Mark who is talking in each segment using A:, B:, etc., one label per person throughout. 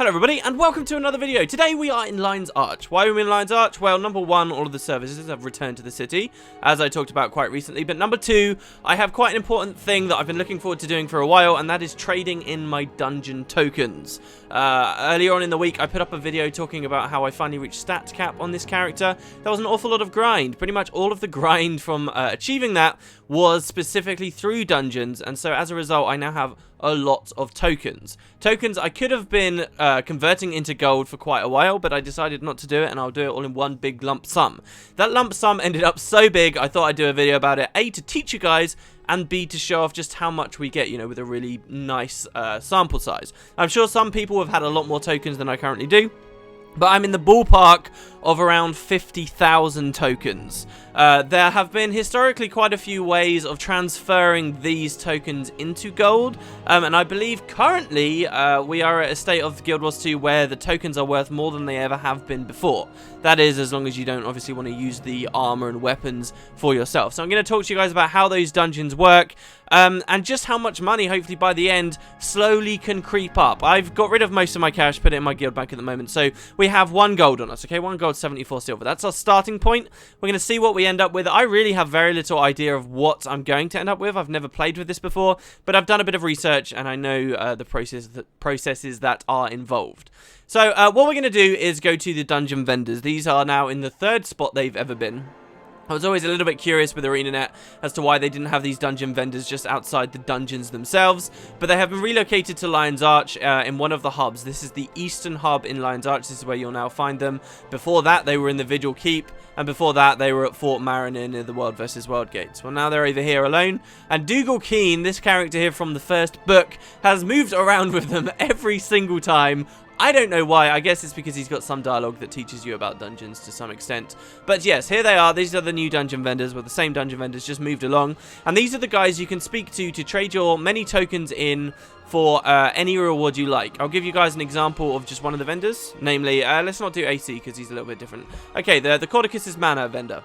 A: Hello everybody, and welcome to another video. Today we are in Lion's Arch. Why are we in Lion's Arch? Well, number one, all of the services have returned to the city, as I talked about quite recently. But number two, I have quite an important thing that I've been looking forward to doing for a while, and that is trading in my dungeon tokens. Earlier on in the week, I put up a video talking about how I finally reached stat cap on this character. That was an awful lot of grind. Pretty much all of the grind from achieving that was specifically through dungeons, and so as a result, I now have a lot of tokens. Tokens I could have been converting into gold for quite a while, but I decided not to do it, and I'll do it all in one big lump sum. That lump sum ended up so big, I thought I'd do a video about it, A, to teach you guys, and B, to show off just how much we get, you know, with a really nice sample size. I'm sure some people have had a lot more tokens than I currently do, but I'm in the ballpark of around 50,000 tokens. There have been historically quite a few ways of transferring these tokens into gold, and I believe currently we are at a state of Guild Wars 2 where the tokens are worth more than they ever have been before. That is, as long as you don't obviously want to use the armor and weapons for yourself. So I'm going to talk to you guys about how those dungeons work, and just how much money, hopefully by the end, slowly can creep up. I've got rid of most of my cash, put it in my guild bank at the moment, so we have 1 gold on us, okay? 1 gold, 74 silver. That's our starting point. We're going to see what we end up with. I really have very little idea of what I'm going to end up with. I've never played with this before, but I've done a bit of research, and I know the processes that are involved. So what we're going to do is go to the dungeon vendors. These are now in the 3rd spot they've ever been. I was always a little bit curious with ArenaNet as to why they didn't have these dungeon vendors just outside the dungeons themselves, but they have been relocated to Lion's Arch in one of the hubs. This is the eastern hub in Lion's Arch. This is where you'll now find them. Before that, they were in the Vigil Keep, and before that, they were at Fort Mariner near the World vs. World gates. Well, now they're over here alone, and Gw2, this character here from the first book, has moved around with them every single time. I don't know why. I guess it's because he's got some dialogue that teaches you about dungeons to some extent. But yes, here they are. These are the new dungeon vendors, well, the same dungeon vendors just moved along. And these are the guys you can speak to trade your many tokens in for any reward you like. I'll give you guys an example of just one of the vendors. Namely, let's not do AC because he's a little bit different. Okay, the Cordicus's Manor vendor.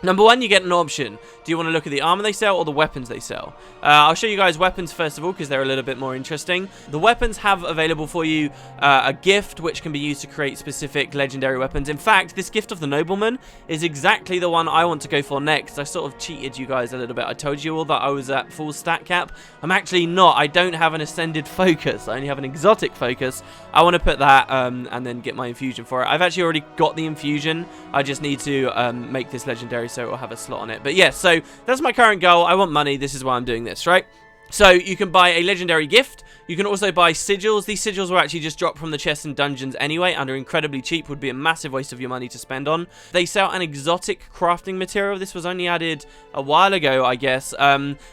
A: Number 1, you get an option. Do you want to look at the armor they sell or the weapons they sell? I'll show you guys weapons first of all because they're a little bit more interesting. The weapons have available for you a gift which can be used to create specific legendary weapons. In fact, this gift of the nobleman is exactly the one I want to go for next. I sort of cheated you guys a little bit. I told you all that I was at full stat cap. I'm actually not. I don't have an ascended focus. I only have an exotic focus. I want to put that and then get my infusion for it. I've actually already got the infusion. I just need to make this legendary, so it'll have a slot on it. But yes, so that's my current goal. I want money. This is why I'm doing this, right? So you can buy a legendary gift. You can also buy sigils. These sigils were actually just dropped from the chests and dungeons anyway, and are incredibly cheap. Would be a massive waste of your money to spend on. They sell an exotic crafting material. This was only added a while ago, I guess,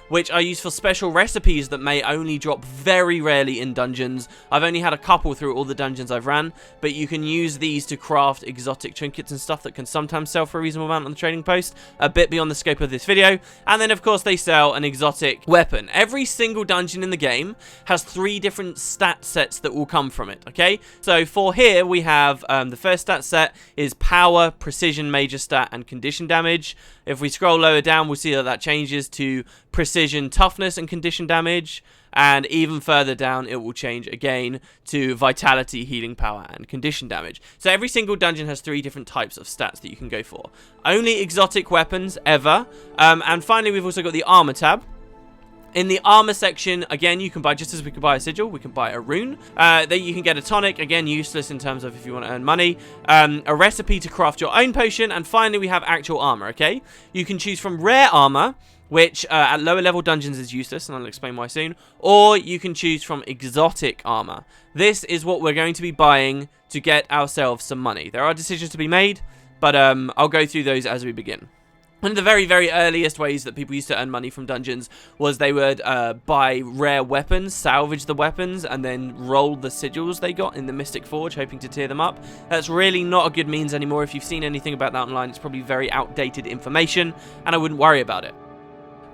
A: which are used for special recipes that may only drop very rarely in dungeons. I've only had a couple through all the dungeons I've ran, but you can use these to craft exotic trinkets and stuff that can sometimes sell for a reasonable amount on the trading post, a bit beyond the scope of this video. And then, of course, they sell an exotic weapon. Every single dungeon in the game has 3 different stat sets that will come from it, okay? So for here, we have the first stat set is power, precision, major stat, and condition damage. If we scroll lower down, we'll see that that changes to precision, toughness, and condition damage. And even further down, it will change again to vitality, healing power, and condition damage. So every single dungeon has 3 different types of stats that you can go for. Only exotic weapons ever. And finally, we've also got the armor tab. In the armor section, again, you can buy, just as we can buy a sigil, we can buy a rune. Then you can get a tonic, again, useless in terms of if you want to earn money. A recipe to craft your own potion. And finally, we have actual armor, okay? You can choose from rare armor, which at lower level dungeons is useless, and I'll explain why soon. Or you can choose from exotic armor. This is what we're going to be buying to get ourselves some money. There are decisions to be made, but I'll go through those as we begin. One of the very, very earliest ways that people used to earn money from dungeons was they would buy rare weapons, salvage the weapons, and then roll the sigils they got in the Mystic Forge, hoping to tear them up. That's really not a good means anymore. If you've seen anything about that online, it's probably very outdated information, and I wouldn't worry about it.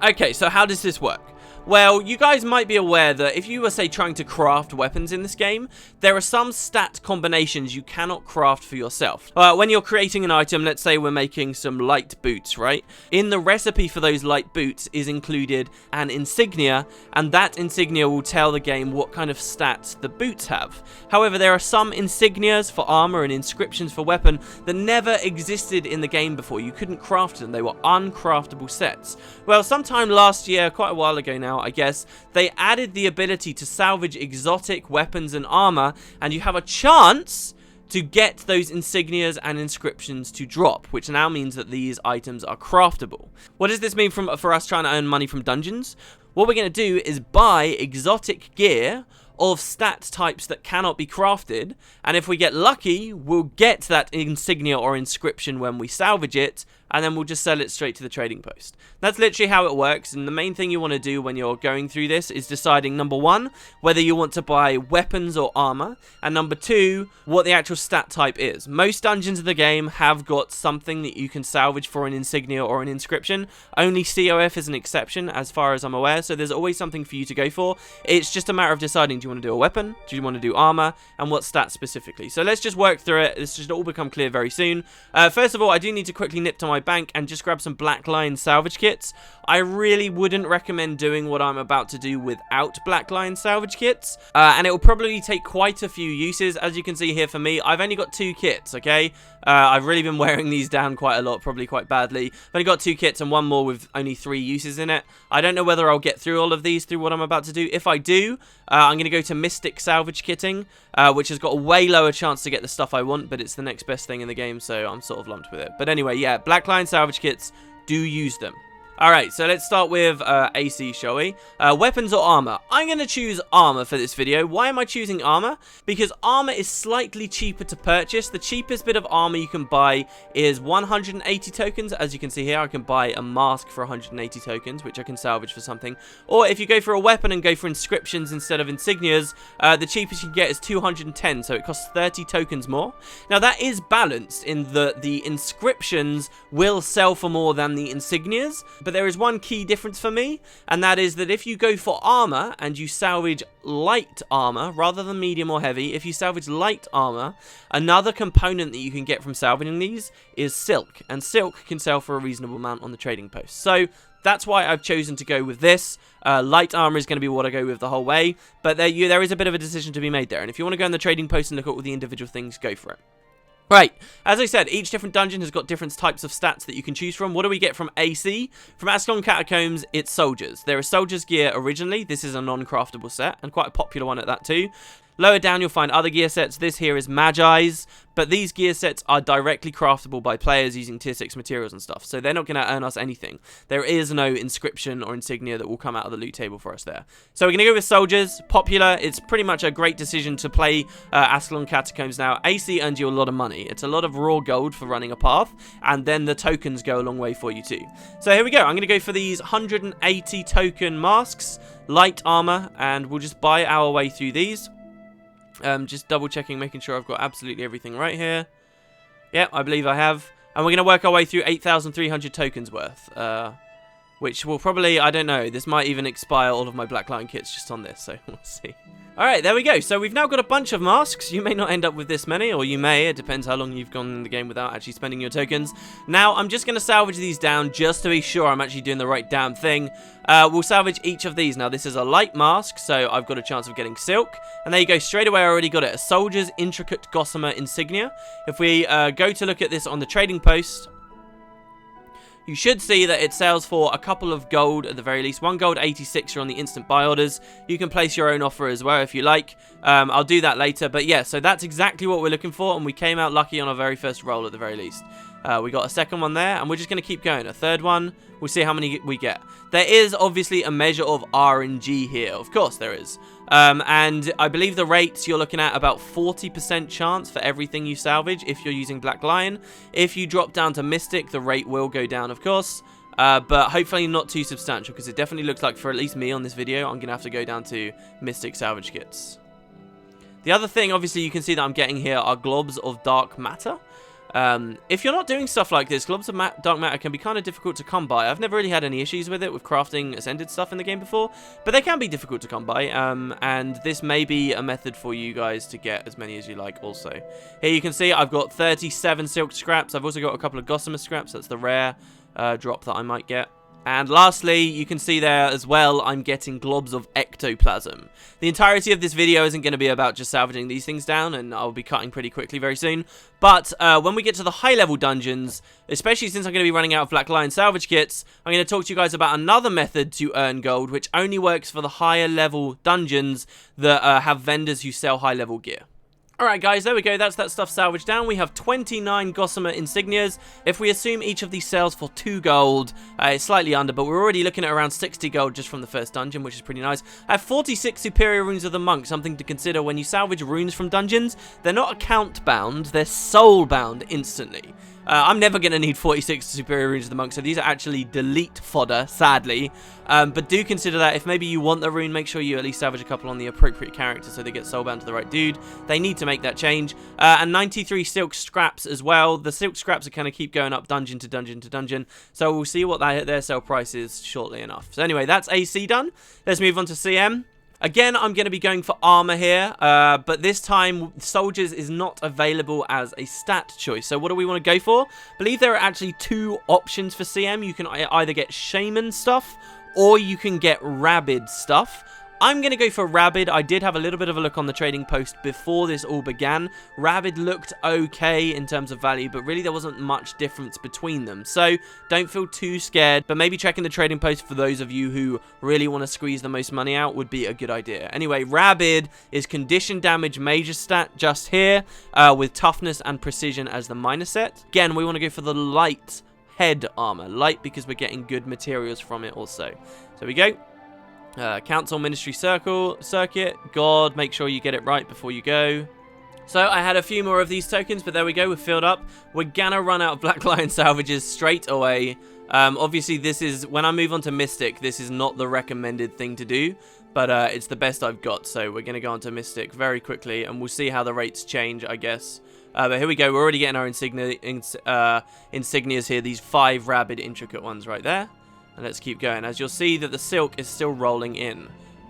A: Okay, so how does this work? Well, you guys might be aware that if you were, say, trying to craft weapons in this game, there are some stat combinations you cannot craft for yourself. When you're creating an item, let's say we're making some light boots, right? In the recipe for those light boots is included an insignia, and that insignia will tell the game what kind of stats the boots have. However, there are some insignias for armor and inscriptions for weapon that never existed in the game before. You couldn't craft them. They were uncraftable sets. Well, sometime last year, quite a while ago now, I guess, they added the ability to salvage exotic weapons and armor, and you have a chance to get those insignias and inscriptions to drop, which now means that these items are craftable. What does this mean for us trying to earn money from dungeons? What we're going to do is buy exotic gear of stat types that cannot be crafted, and if we get lucky, we'll get that insignia or inscription when we salvage it, and then we'll just sell it straight to the trading post. That's literally how it works, and the main thing you want to do when you're going through this is deciding, number one, whether you want to buy weapons or armor, and number two, what the actual stat type is. Most dungeons of the game have got something that you can salvage for an insignia or an inscription. Only COF is an exception, as far as I'm aware, so there's always something for you to go for. It's just a matter of deciding, do you want to do a weapon, do you want to do armor, and what stats specifically. So let's just work through it. This should all become clear very soon. First of all, I do need to quickly nip to my bank and just grab some Black Lion salvage kits. I really wouldn't recommend doing what I'm about to do without Black Lion salvage kits, and it will probably take quite a few uses. As you can see here for me, I've only got 2 kits, okay? I've really been wearing these down quite a lot, probably quite badly. I've only got 2 kits and 1 more with only 3 uses in it. I don't know whether I'll get through all of these through what I'm about to do. If I do, I'm going to go to Mystic Salvage Kitting, which has got a way lower chance to get the stuff I want, but it's the next best thing in the game, so I'm sort of lumped with it. But anyway, yeah, Black Lion salvage kits, do use them. Alright, so let's start with AC, shall we? Weapons or armor? I'm going to choose armor for this video. Why am I choosing armor? Because armor is slightly cheaper to purchase. The cheapest bit of armor you can buy is 180 tokens. As you can see here, I can buy a mask for 180 tokens, which I can salvage for something. Or if you go for a weapon and go for inscriptions instead of insignias, the cheapest you can get is 210, so it costs 30 tokens more. Now, that is balanced in that the inscriptions will sell for more than the insignias, but there is one key difference for me, and that is that if you go for armor and you salvage light armor rather than medium or heavy, if you salvage light armor, another component that you can get from salvaging these is silk, and silk can sell for a reasonable amount on the trading post. So that's why I've chosen to go with this. Light armor is going to be what I go with the whole way, but there is a bit of a decision to be made there, and if you want to go on the trading post and look at all the individual things, go for it. Right, as I said, each different dungeon has got different types of stats that you can choose from. What do we get from AC? From Ascalonian Catacombs, it's soldiers. There is soldiers gear originally. This is a non-craftable set, and quite a popular one at that too. Lower down, you'll find other gear sets. This here is Magi's, but these gear sets are directly craftable by players using tier 6 materials and stuff, so they're not going to earn us anything. There is no inscription or insignia that will come out of the loot table for us there. So we're going to go with soldiers. Popular. It's pretty much a great decision to play Ascalonian Catacombs now. AC earns you a lot of money. It's a lot of raw gold for running a path, and then the tokens go a long way for you too. So here we go. I'm going to go for these 180 token masks, light armor, and we'll just buy our way through these. Just double checking, making sure I've got absolutely everything right here. Yep, I believe I have. And we're going to work our way through 8,300 tokens worth. Which will probably, I don't know, this might even expire all of my Black Lion kits just on this, so we'll see. Alright, there we go. So we've now got a bunch of masks. You may not end up with this many, or you may. It depends how long you've gone in the game without actually spending your tokens. Now, I'm just going to salvage these down just to be sure I'm actually doing the right damn thing. We'll salvage each of these. Now, this is a light mask, so I've got a chance of getting silk. And there you go. Straight away, I already got it. A soldier's intricate gossamer insignia. If we go to look at this on the trading post, you should see that it sells for a couple of gold at the very least. 1 gold 86 are on the instant buy orders. You can place your own offer as well if you like. I'll do that later. But yeah, so that's exactly what we're looking for. And we came out lucky on our very first roll at the very least. We got a second one there, and we're just going to keep going. A third one, we'll see how many we get. There is obviously a measure of RNG here. Of course there is. And I believe the rates, you're looking at about 40% chance for everything you salvage if you're using Black Lion. If you drop down to Mystic, the rate will go down, of course. But hopefully not too substantial, because it definitely looks like, for at least me on this video, I'm going to have to go down to Mystic salvage kits. The other thing, obviously, you can see that I'm getting here are globs of dark matter. If you're not doing stuff like this, globs of dark matter can be kind of difficult to come by. I've never really had any issues with it, with crafting ascended stuff in the game before, but they can be difficult to come by, and this may be a method for you guys to get as many as you like also. Here you can see I've got 37 silk scraps. I've also got a couple of gossamer scraps. That's the rare drop that I might get. And lastly, you can see there as well, I'm getting globs of ectoplasm. The entirety of this video isn't going to be about just salvaging these things down, and I'll be cutting pretty quickly very soon. But when we get to the high-level dungeons, especially since I'm going to be running out of Black Lion salvage kits, I'm going to talk to you guys about another method to earn gold, which only works for the higher-level dungeons that have vendors who sell high-level gear. Alright guys, there we go, that's that stuff salvaged down. We have 29 gossamer insignias. If we assume each of these sells for 2 gold, it's slightly under, but we're already looking at around 60 gold just from the first dungeon, which is pretty nice. I have 46 superior runes of the monk, something to consider when you salvage runes from dungeons. They're not account bound, they're soul bound instantly. I'm never going to need 46 superior runes of the monk, so these are actually delete fodder, sadly. But do consider that if maybe you want the rune, make sure you at least salvage a couple on the appropriate character so they get soulbound to the right dude. They need to make that change. And 93 silk scraps as well. The silk scraps are kind of keep going up dungeon to dungeon to dungeon, so we'll see what their sell price is shortly enough. So anyway, that's AC done. Let's move on to CM. Again, I'm going to be going for armor here, but this time soldiers is not available as a stat choice. So what do we want to go for? I believe there are actually 2 options for CM. You can either get shaman stuff or you can get rabid stuff. I'm going to go for rabid. I did have a little bit of a look on the trading post before this all began. Rabid looked okay in terms of value, but really there wasn't much difference between them. So don't feel too scared, but maybe checking the trading post for those of you who really want to squeeze the most money out would be a good idea. Anyway, rabid is condition damage major stat just here, with toughness and precision as the minor set. Again, we want to go for the light head armor. Light because we're getting good materials from it also. So we go. Council Ministry Circuit. God, make sure you get it right before you go. So I had a few more of these tokens, but there we go, we're filled up. We're gonna run out of Black Lion salvages straight away. Obviously this is, when I move on to Mystic, this is not the recommended thing to do, but it's the best I've got, so we're gonna go on to Mystic very quickly, and we'll see how the rates change, I guess. But here we go, we're already getting our insignias here, these 5 rabid intricate ones right there. And let's keep going, as you'll see that the silk is still rolling in.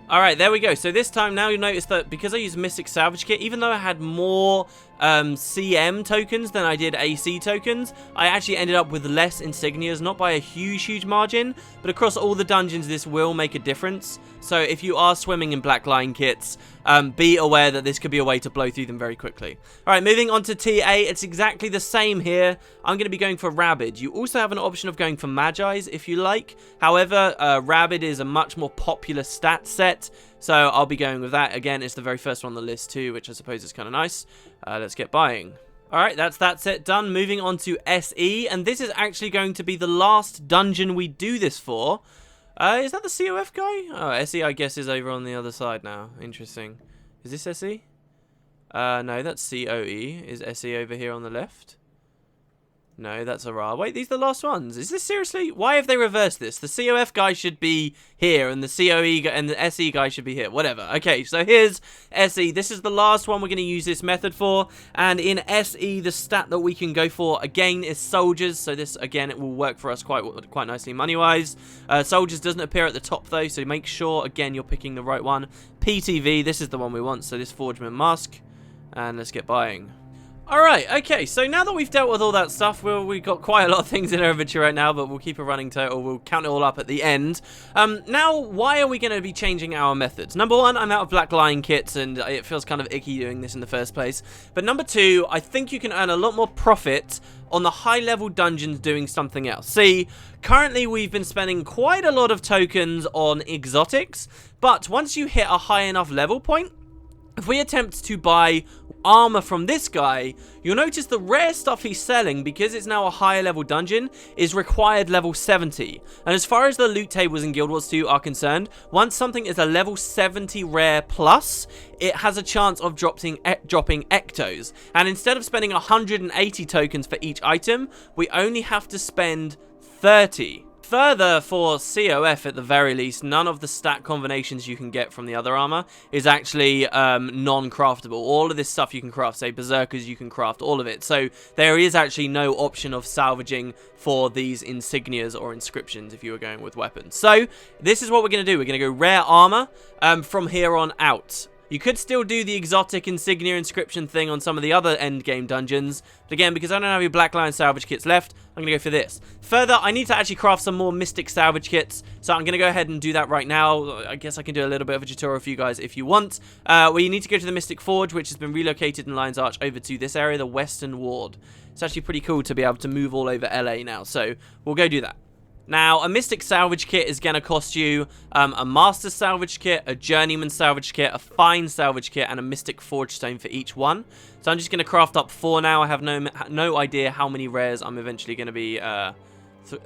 A: Alright, there we go. So this time now you'll notice that because I used Mystic Salvage Kit, even though I had more CM tokens than I did AC tokens, I actually ended up with less insignias, not by a huge margin, but across all the dungeons this will make a difference. So if you are swimming in Black Lion kits, be aware that this could be a way to blow through them very quickly. Alright, moving on to TA, it's exactly the same here. I'm going to be going for Rabid. You also have an option of going for Magi's if you like. However, Rabid is a much more popular stat set, so I'll be going with that. Again, it's the very first one on the list too, which I suppose is kind of nice. Let's get buying. Alright, that's that set done. Moving on to SE, and this is actually going to be the last dungeon we do this for. Is that the COF guy? Oh, SE I guess is over on the other side now. Interesting. Is this SE? No, that's COE. Is SE over here on the left? No, that's a Ra. Wait, these are the last ones. Is this seriously? Why have they reversed this? The COF guy should be here, and the COE and the SE guy should be here. Whatever. Okay, so here's SE. This is the last one we're going to use this method for. And in SE, the stat that we can go for, again, is soldiers. So this, again, it will work for us quite nicely money-wise. Soldiers doesn't appear at the top, though, so make sure, again, you're picking the right one. PTV, this is the one we want, so this Forgeman Mask. And let's get buying. Alright, okay, so now that we've dealt with all that stuff, we've got quite a lot of things in our inventory right now, but we'll keep a running total, we'll count it all up at the end. Now, why are we going to be changing our methods? Number one, I'm out of Black Lion kits, and it feels kind of icky doing this in the first place. But number two, I think you can earn a lot more profit on the high-level dungeons doing something else. See, currently we've been spending quite a lot of tokens on exotics, but once you hit a high enough level point, if we attempt to buy armor from this guy, you'll notice the rare stuff he's selling, because it's now a higher level dungeon, is required level 70. And as far as the loot tables in Guild Wars 2 are concerned, once something is a level 70 rare plus, it has a chance of dropping ectos. And instead of spending 180 tokens for each item, we only have to spend 30 Further, for COF at the very least, none of the stat combinations you can get from the other armor is actually non-craftable. All of this stuff you can craft, say Berserkers, you can craft all of it. So there is actually no option of salvaging for these insignias or inscriptions if you were going with weapons. So this is what we're going to do. We're going to go rare armor from here on out. You could still do the exotic insignia inscription thing on some of the other endgame dungeons. But again, because I don't have any Black Lion salvage kits left, I'm going to go for this. Further, I need to actually craft some more Mystic salvage kits. So I'm going to go ahead and do that right now. I guess I can do a little bit of a tutorial for you guys if you want. Where you need to go to the Mystic Forge, which has been relocated in Lion's Arch over to this area, the Western Ward. It's actually pretty cool to be able to move all over LA now. So we'll go do that. Now, a Mystic Salvage Kit is going to cost you a Master Salvage Kit, a Journeyman Salvage Kit, a Fine Salvage Kit, and a Mystic Forge Stone for each one. So I'm just going to craft up 4 now. I have no idea how many rares I'm eventually going to be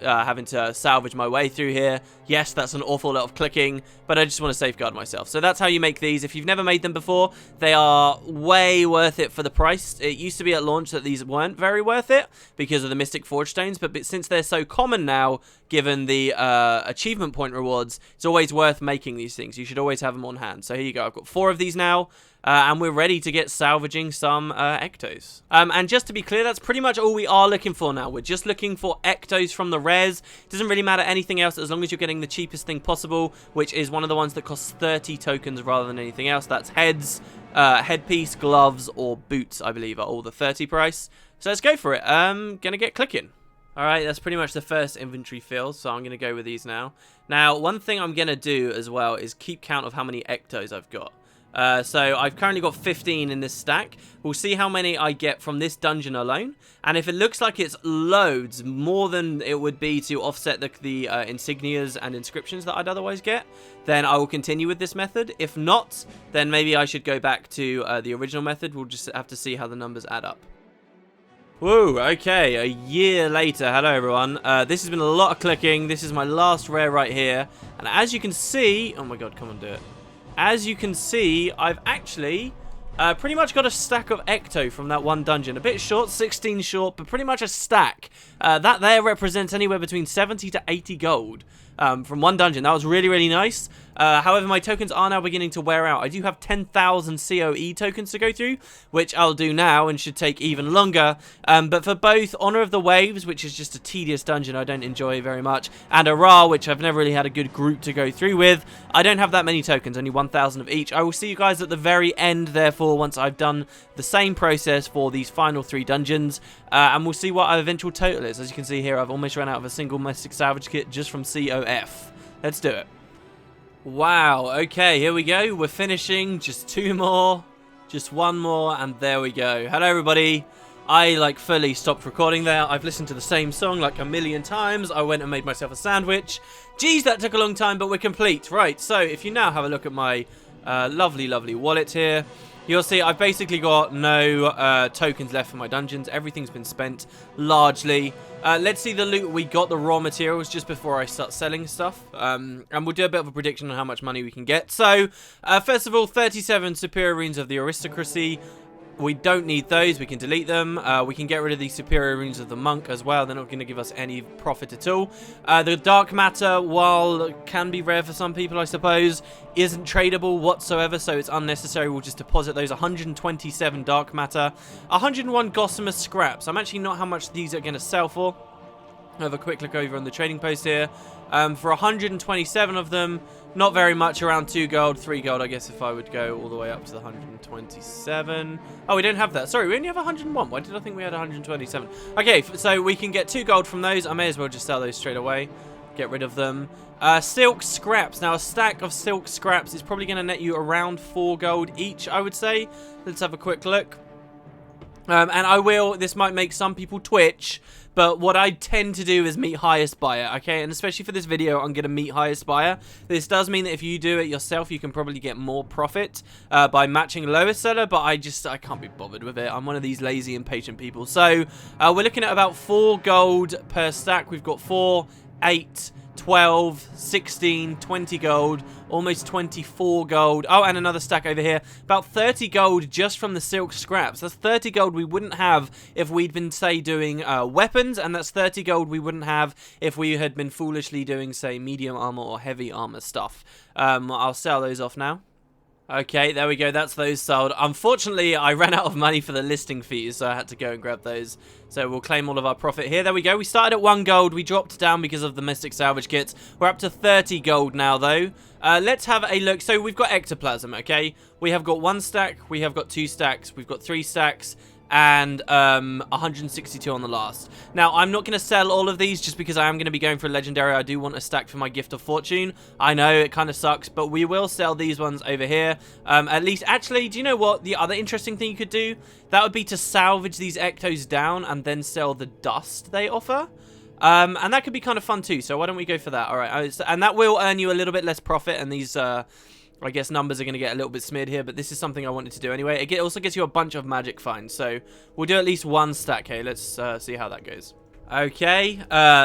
A: having to salvage my way through here. Yes, that's an awful lot of clicking, but I just want to safeguard myself. So that's how you make these. If you've never made them before, they are way worth it for the price. It used to be at launch that these weren't very worth it because of the Mystic Forge Stones, but since they're so common now, given the achievement point rewards, it's always worth making these things. You should always have them on hand. So here you go. I've got 4 of these now. And we're ready to get salvaging some ectos. And just to be clear, that's pretty much all we are looking for now. We're just looking for ectos from the rares. It doesn't really matter anything else as long as you're getting the cheapest thing possible, which is one of the ones that costs 30 tokens rather than anything else. That's heads, headpiece, gloves, or boots, I believe, are all the 30 price. So let's go for it. Gonna get clicking. Alright, that's pretty much the first inventory fill, so I'm going to go with these now. Now, one thing I'm going to do as well is keep count of how many ectos I've got. So I've currently got 15 in this stack. We'll see how many I get from this dungeon alone. And if it looks like it's loads, more than it would be to offset the insignias and inscriptions that I'd otherwise get, then I will continue with this method. If not, then maybe I should go back to the original method. We'll just have to see how the numbers add up. Whoa, okay, a year later. Hello, everyone. This has been a lot of clicking. This is my last rare right here. And as you can see... Oh, my God, come on, do it. As you can see, I've actually pretty much got a stack of ecto from that one dungeon. A bit short, 16 short, but pretty much a stack. That there represents anywhere between 70 to 80 gold from one dungeon. That was really, really nice. However, my tokens are now beginning to wear out. I do have 10,000 COE tokens to go through, which I'll do now and should take even longer. But for both Honor of the Waves, which is just a tedious dungeon I don't enjoy very much, and Ara, which I've never really had a good group to go through with, I don't have that many tokens, only 1,000 of each. I will see you guys at the very end, therefore, once I've done the same process for these final 3 dungeons, and we'll see what our eventual total is. As you can see here, I've almost run out of a single Mystic Salvage Kit just from COF. Let's do it. Wow, okay, here we go. We're finishing. Just 2 more. Just 1 more, and there we go. Hello, everybody. I, fully stopped recording there. I've listened to the same song, 1,000,000 times. I went and made myself a sandwich. Geez, that took a long time, but we're complete. Right, so if you now have a look at my lovely, lovely wallet here, you'll see I've basically got no tokens left for my dungeons. Everything's been spent, largely. Let's see the loot. We got the raw materials just before I start selling stuff. And we'll do a bit of a prediction on how much money we can get. So, first of all, 37 Superior Runes of the Aristocracy. We don't need those. We can delete them. We can get rid of the Superior Runes of the Monk as well. They're not going to give us any profit at all. The Dark Matter, while can be rare for some people, I suppose, isn't tradable whatsoever, so it's unnecessary. We'll just deposit those. 127 Dark Matter. 101 Gossamer Scraps. I'm actually not how much these are going to sell for. I'll have a quick look over on the trading post here. For 127 of them, not very much, around 2 gold, 3 gold, I guess, if I would go all the way up to the 127. Oh, we don't have that. Sorry, we only have 101. Why did I think we had 127? Okay, so we can get 2 gold from those. I may as well just sell those straight away. Get rid of them. Silk Scraps. Now, a stack of Silk Scraps is probably going to net you around 4 gold each, I would say. Let's have a quick look. And this might make some people twitch, but what I tend to do is meet highest buyer, okay? And especially for this video, I'm going to meet highest buyer. This does mean that if you do it yourself, you can probably get more profit by matching lowest seller, but I can't be bothered with it. I'm one of these lazy, impatient people. So, we're looking at about 4 gold per stack. We've got 4, 8, 12, 16, 20 gold, almost 24 gold. Oh, and another stack over here. About 30 gold just from the silk scraps. That's 30 gold we wouldn't have if we'd been, say, doing weapons, and that's 30 gold we wouldn't have if we had been foolishly doing, say, medium armor or heavy armor stuff. I'll sell those off now. Okay, there we go. That's those sold. Unfortunately, I ran out of money for the listing fees, so I had to go and grab those. So we'll claim all of our profit here. There we go. We started at 1 gold. We dropped down because of the Mystic Salvage Kits. We're up to 30 gold now, though. Let's have a look. So we've got ectoplasm, okay? We have got 1 stack. We have got 2 stacks. We've got 3 stacks. And 162 on the last. Now, I'm not going to sell all of these just because I am going to be going for a legendary. I do want a stack for my Gift of Fortune. I know it kind of sucks, but we will sell these ones over here. At least, actually, do you know what? The other interesting thing you could do, that would be to salvage these ectos down and then sell the dust they offer. And that could be kind of fun too, so why don't we go for that? Alright, and that will earn you a little bit less profit, and these, I guess numbers are going to get a little bit smeared here, but this is something I wanted to do anyway. It also gets you a bunch of magic finds, so we'll do at least 1 stack here. Let's see how that goes. Okay,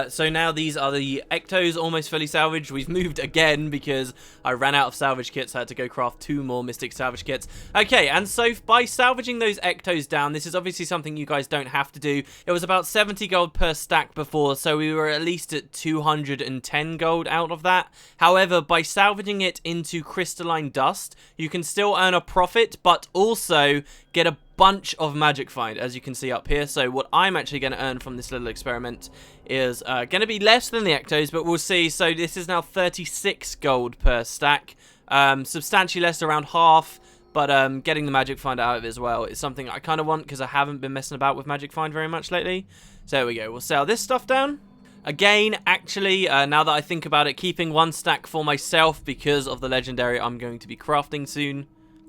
A: so now these are the ectos, almost fully salvaged. We've moved again because I ran out of salvage kits. I had to go craft 2 more Mystic Salvage Kits. Okay, and so by salvaging those ectos down, this is obviously something you guys don't have to do. It was about 70 gold per stack before, so we were at least at 210 gold out of that. However, by salvaging it into crystalline dust, you can still earn a profit, but also get a bunch of magic find, as you can see up here. So what I'm actually going to earn from this little experiment is going to be less than the ectos, but we'll see. So this is now 36 gold per stack, substantially less, around half, but getting the magic find out of it as well is something I kind of want because I haven't been messing about with magic find very much lately. So there we go. We'll sell this stuff down. Again, actually, now that I think about it, keeping 1 stack for myself because of the legendary I'm going to be crafting soon.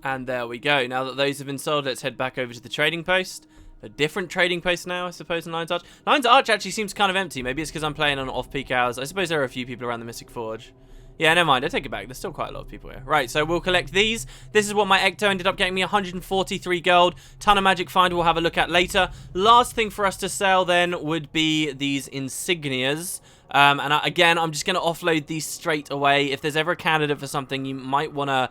A: And there we go. Now that those have been sold, let's head back over to the trading post. A different trading post now, I suppose, in Lion's Arch. Lion's Arch actually seems kind of empty. Maybe it's because I'm playing on off-peak hours. I suppose there are a few people around the Mystic Forge. Yeah, never mind. I take it back. There's still quite a lot of people here. Right, so we'll collect these. This is what my ecto ended up getting me, 143 gold. Ton of magic find we'll have a look at later. Last thing for us to sell then would be these insignias. Again, I'm just going to offload these straight away. If there's ever a candidate for something you might want to,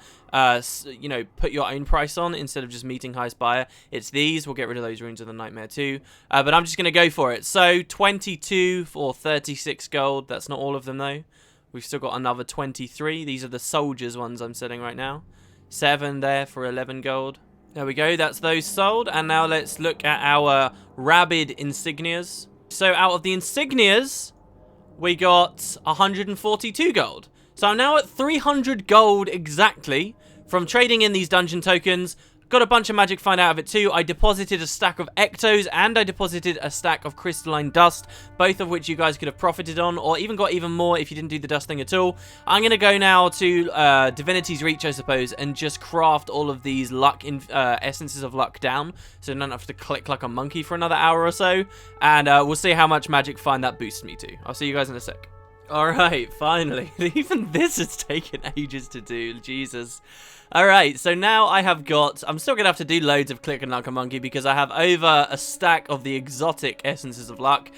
A: you know, put your own price on instead of just meeting highest buyer, it's these. We'll get rid of those Runes of the Nightmare too. But I'm just going to go for it. So 22 for 36 gold. That's not all of them though. We've still got another 23. These are the soldiers ones I'm selling right now. 7 there for 11 gold. There we go. That's those sold. And now let's look at our rabid insignias. So out of the insignias, we got 142 gold. So I'm now at 300 gold exactly from trading in these dungeon tokens. Got a bunch of magic find out of it too. I deposited a stack of ectos and I deposited a stack of crystalline dust, both of which you guys could have profited on, or even got even more if you didn't do the dust thing at all. I'm going to go now to Divinity's Reach, I suppose, and just craft all of these luck essences of luck down, so I don't have to click like a monkey for another hour or so, and we'll see how much magic find that boosts me to. I'll see you guys in a sec. Alright, finally. Even this has taken ages to do. Jesus. Alright, so now I have got... I'm still going to have to do loads of click and like a monkey because I have over a stack of the exotic essences of luck.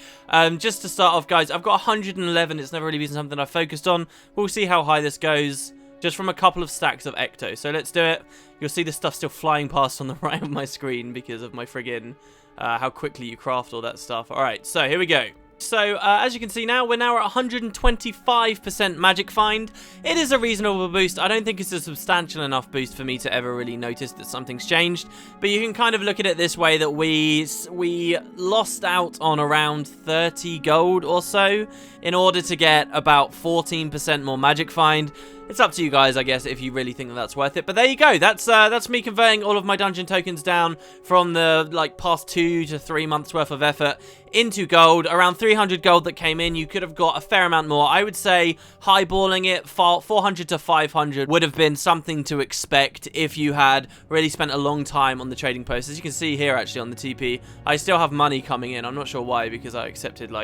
A: Just to start off, guys, I've got 111. It's never really been something I've focused on. We'll see how high this goes just from a couple of stacks of ecto. So let's do it. You'll see the stuff still flying past on the right of my screen because of my friggin' how quickly you craft all that stuff. Alright, so here we go. So, as you can see now, we're now at 125% magic find. It is a reasonable boost. I don't think it's a substantial enough boost for me to ever really notice that something's changed. But you can kind of look at it this way, that we lost out on around 30 gold or so in order to get about 14% more magic find. It's up to you guys, I guess, if you really think that that's worth it. But there you go. That's me converting all of my dungeon tokens down from the past 2 to 3 months worth of effort into gold. Around 300 gold that came in. You could have got a fair amount more. I would say highballing it, 400 to 500 would have been something to expect if you had really spent a long time on the trading post. As you can see here, actually, on the TP, I still have money coming in. I'm not sure why, because I accepted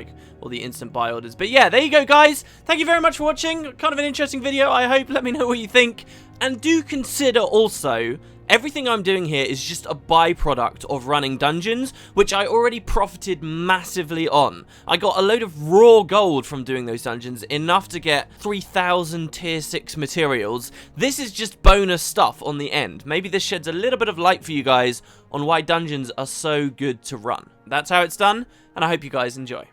A: all the instant buy orders. But yeah, there you go, guys. Thank you very much for watching. Kind of an interesting video, I hope. Let me know what you think. And do consider also Everything I'm doing here is just a byproduct of running dungeons, which I already profited massively on. I got a load of raw gold from doing those dungeons, enough to get 3,000 tier 6 materials. This is just bonus stuff on the end. Maybe this sheds a little bit of light for you guys on why dungeons are so good to run. That's how it's done, and I hope you guys enjoy.